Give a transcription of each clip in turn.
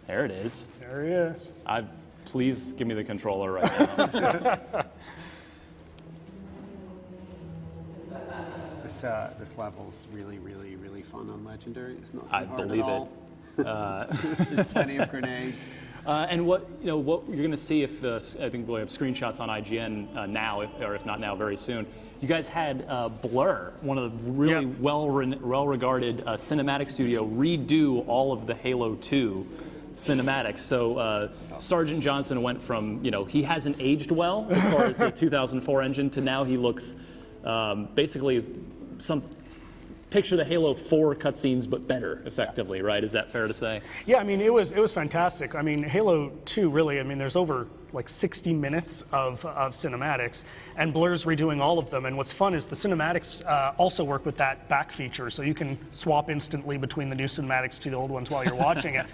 There it is. There he is. Please give me the controller right now. This level's really, really, really fun on Legendary. It's not I too hard believe at all. There's plenty of grenades. And what you're going to see if I think we'll have screenshots on IGN now, or if not now, very soon. You guys had Blur, one of the really well-regarded cinematic studio, redo all of the Halo 2 cinematics. So Sergeant Johnson went from, he hasn't aged well as far as the 2004 engine to now he looks basically picture the Halo 4 cutscenes, but better, effectively, right? Is that fair to say? Yeah, I mean, it was fantastic. I mean, Halo 2, really, I mean, there's over like 60 minutes of cinematics, and Blur's redoing all of them. And what's fun is the cinematics also work with that back feature, so you can swap instantly between the new cinematics to the old ones while you're watching it.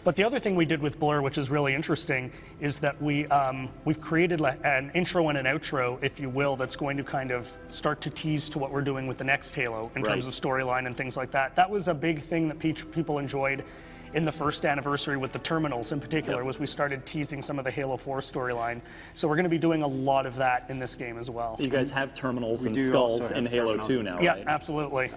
But the other thing we did with Blur, which is really interesting, is that we've created an intro and an outro, if you will, that's going to kind of start to tease to what we're doing with the next Halo in terms of storyline and things like that. That was a big thing that people enjoyed in the first anniversary with the terminals in particular, was we started teasing some of the Halo 4 storyline. So we're going to be doing a lot of that in this game as well. You guys have terminals and skulls in Halo 2 now, yeah, right? Absolutely.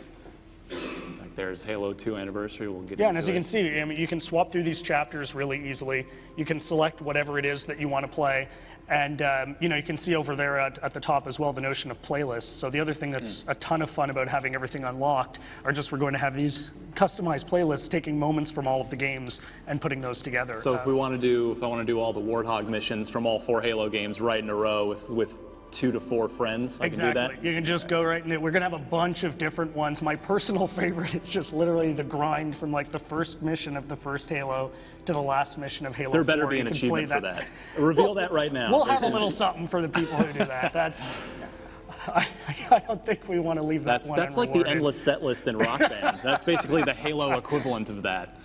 Like there's Halo 2 anniversary, we'll get into it. Yeah, and as you can see, I mean, you can swap through these chapters really easily. You can select whatever it is that you want to play. And you can see over there at the top as well the notion of playlists. So the other thing that's a ton of fun about having everything unlocked are just we're going to have these customized playlists taking moments from all of the games and putting those together. So if I want to do all the Warthog missions from all 4 Halo games right in a row with 2 to 4 friends, I can do that? You can just go right in it. We're going to have a bunch of different ones. My personal favorite is just literally the grind from like the first mission of the first Halo to the last mission of Halo 4. There better be an achievement for that. Reveal that right now. We'll have a little something for the people who do that. That's... I don't think we want to leave that one That's like the endless set list in Rock Band. That's basically the Halo equivalent of that.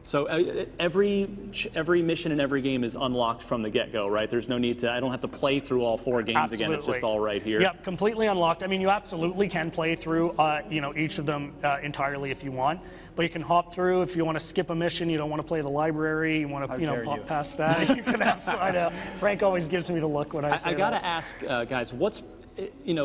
So every mission in every game is unlocked from the get-go, right? There's no need to, I don't have to play through all 4 games again. It's just all right here. Yep, completely unlocked. I mean, you absolutely can play through, each of them entirely if you want. But you can hop through if you want to skip a mission. You don't want to play the library. You want to, pop past that. You can absolutely. I know. Frank always gives me the look when I say that. I gotta ask, guys,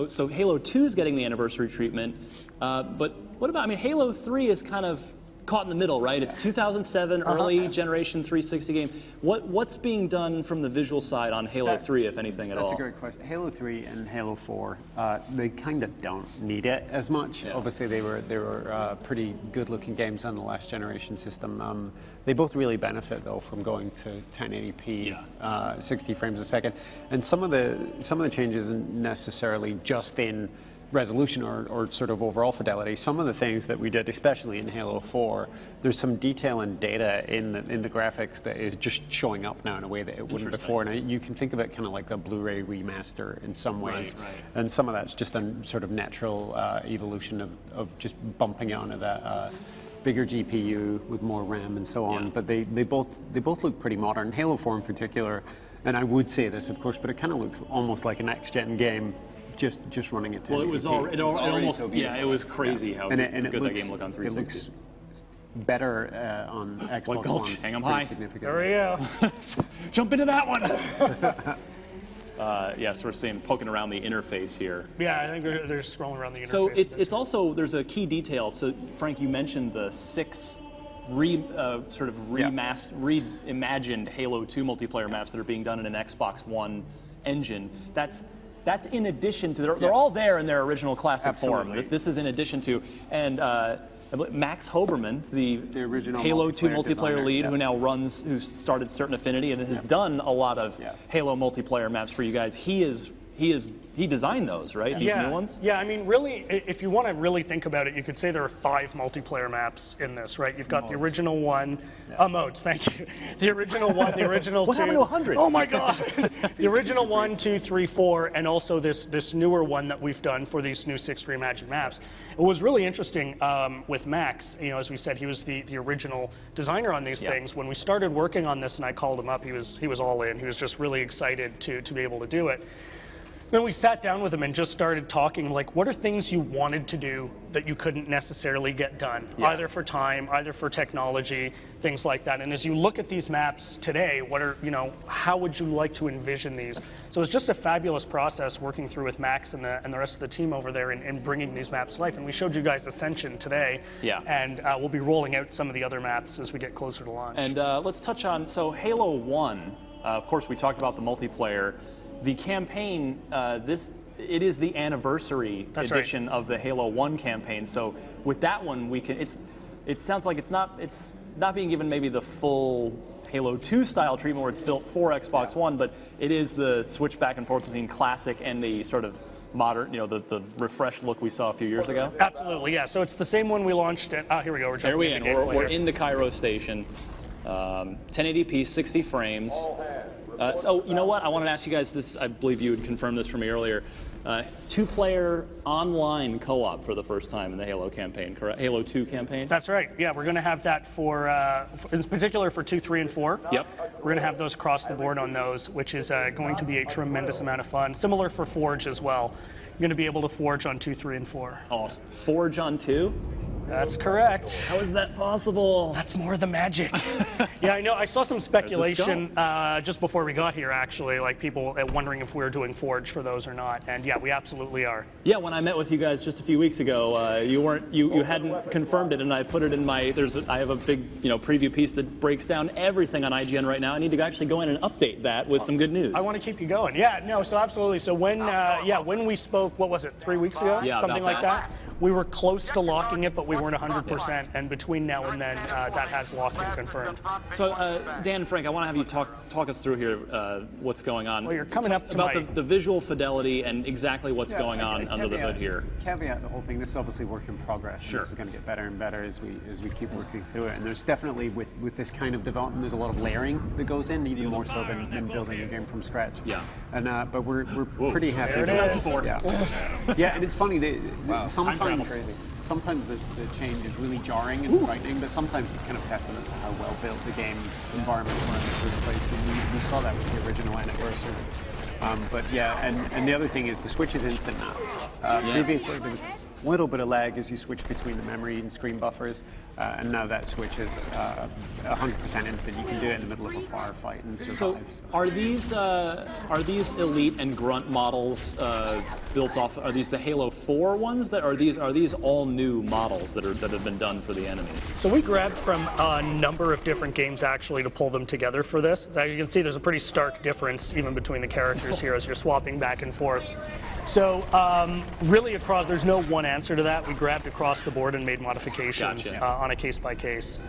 so Halo 2 is getting the anniversary treatment, but what about? I mean, Halo 3 is kind of caught in the middle, right? It's 2007, early generation 360 game. What's being done from the visual side on Halo 3, if anything at all? That's a great question. Halo 3 and Halo 4, they kind of don't need it as much. Yeah. Obviously, they were pretty good-looking games on the last generation system. They both really benefit though from going to 1080p, 60 frames a second. And some of the changes isn't necessarily just in resolution or sort of overall fidelity. Some of the things that we did, especially in Halo 4, there's some detail and data in the graphics that is just showing up now in a way that it wouldn't before. And you can think of it kind of like a Blu-ray remaster in some ways. Right. And some of that's just a sort of natural evolution of just bumping it onto that bigger GPU with more RAM and so on. But they both look pretty modern. Halo 4 in particular, and I would say this, of course, but it kind of looks almost like a next-gen game. Just running it. Well, it was almost so it was crazy how good that game looked on 360. It looks better on Xbox like Gulch, One. hang 'em high. There we go. Jump into that one. So we're seeing poking around the interface here. Yeah, I think they're scrolling around the interface. So it's also, there's a key detail. So Frank, you mentioned the 6 reimagined Halo 2 multiplayer maps that are being done in an Xbox One engine. That's in addition to, they're all there in their original classic form. This is in addition to, and Max Hoberman, the original Halo 2 multiplayer lead, who started Certain Affinity and has done a lot of Halo multiplayer maps for you guys. He designed those, right? These new ones? Yeah, I mean, really, if you want to really think about it, you could say there are 5 multiplayer maps in this, right? You've got the original one, modes, thank you. The original one, the original 2. What happened to 100? Oh my God. The original 1, 2, 3, 4, and also this newer one that we've done for these new 6 reimagined maps. It was really interesting with Max, as we said, he was the original designer on these things. When we started working on this and I called him up, he was all in. He was just really excited to be able to do it. Then we sat down with him and just started talking, like, what are things you wanted to do that you couldn't necessarily get done, either for time, either for technology, things like that. And as you look at these maps today, what are, how would you like to envision these? So it's just a fabulous process working through with Max and the rest of the team over there and bringing these maps to life. And we showed you guys Ascension today, and we'll be rolling out some of the other maps as we get closer to launch. And let's touch on, so Halo 1, of course we talked about the multiplayer. The campaign, it is the anniversary edition of the Halo 1 campaign. So with that one, we can. It sounds like it's not being given maybe the full Halo 2 style treatment where it's built for Xbox One, but it is the switch back and forth between classic and the sort of modern, the refreshed look we saw a few years ago. Absolutely, yeah. So it's the same one we launched at. Here we go. We're in the Cairo station. 1080p, 60 frames. So you know what? I wanted to ask you guys this. I believe you had confirmed this for me earlier. Two-player online co-op for the first time in the Halo campaign, correct? Halo 2 campaign? That's right. Yeah, we're going to have that for in particular for 2, 3, and 4. Yep. We're going to have those across the board on those, which is going to be a tremendous amount of fun. Similar for Forge as well. You're going to be able to Forge on 2, 3, and 4. Awesome. Forge on 2? That's correct. How is that possible? That's more the magic. Yeah, I know. I saw some speculation just before we got here, actually, like people wondering if we were doing Forge for those or not. And yeah, we absolutely are. Yeah, when I met with you guys just a few weeks ago, you hadn't confirmed it, and I put it in my. I have a big preview piece that breaks down everything on IGN right now. I need to actually go in and update that with some good news. I want to keep you going. Yeah, no, so absolutely. So when we spoke, what was it, 3 weeks ago? Yeah, something like that. We were close to locking it, but we weren't 100%. And between now and then, that has locked and confirmed. So, Dan and Frank, I want to have you talk us through here what's going on. Well, you're coming up to about the visual fidelity and exactly what's going on under the hood here. Caveat the whole thing. This is obviously work in progress. Sure. This is going to get better and better as we keep working through it. And there's definitely with this kind of development, there's a lot of layering that goes in, even more so than building a game from scratch. Yeah. And but we're pretty happy. There it is. Yeah, and it's funny. Sometimes the change is really jarring and frightening, but sometimes it's kind of testament to how well built the game environment were in the first place. And we saw that with the original Anniversary. But yeah, and the other thing is the switch is instant now. Previously there was a little bit of lag as you switch between the memory and screen buffers, and now that switch is 100% instant. You can do it in the middle of a firefight and survive. So are these Elite and Grunt models built off? Are these the Halo 4 ones? Are these all new models that have been done for the enemies? So we grabbed from a number of different games actually to pull them together for this. As you can see, there's a pretty stark difference even between the characters here as you're swapping back and forth. So really there's no one answer to that. We grabbed across the board and made modifications on a case-by-case.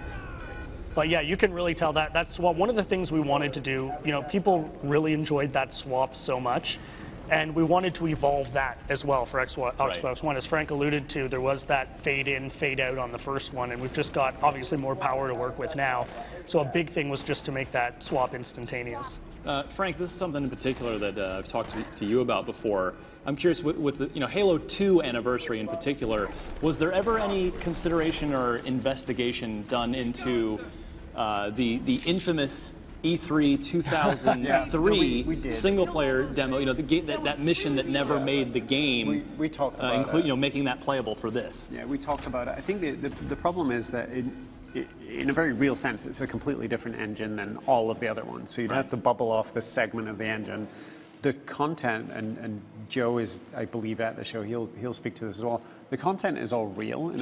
But yeah, you can really tell that's one of the things we wanted to do. People really enjoyed that swap so much, and we wanted to evolve that as well for Xbox One. As Frank alluded to, there was that fade in, fade out on the first one, and we've just got obviously more power to work with now. So a big thing was just to make that swap instantaneous. Frank, this is something in particular that I've talked to you about before. I'm curious, with the Halo 2 Anniversary in particular, was there ever any consideration or investigation done into the infamous E3 2003 single-player demo? The game, that mission that never made the game. We talked about making that playable for this. Yeah, we talked about it. I think the problem is that in a very real sense, it's a completely different engine than all of the other ones. So you'd have to bubble off this segment of the engine. The content, and Joe is, I believe, at the show. He'll speak to this as well. The content is all real.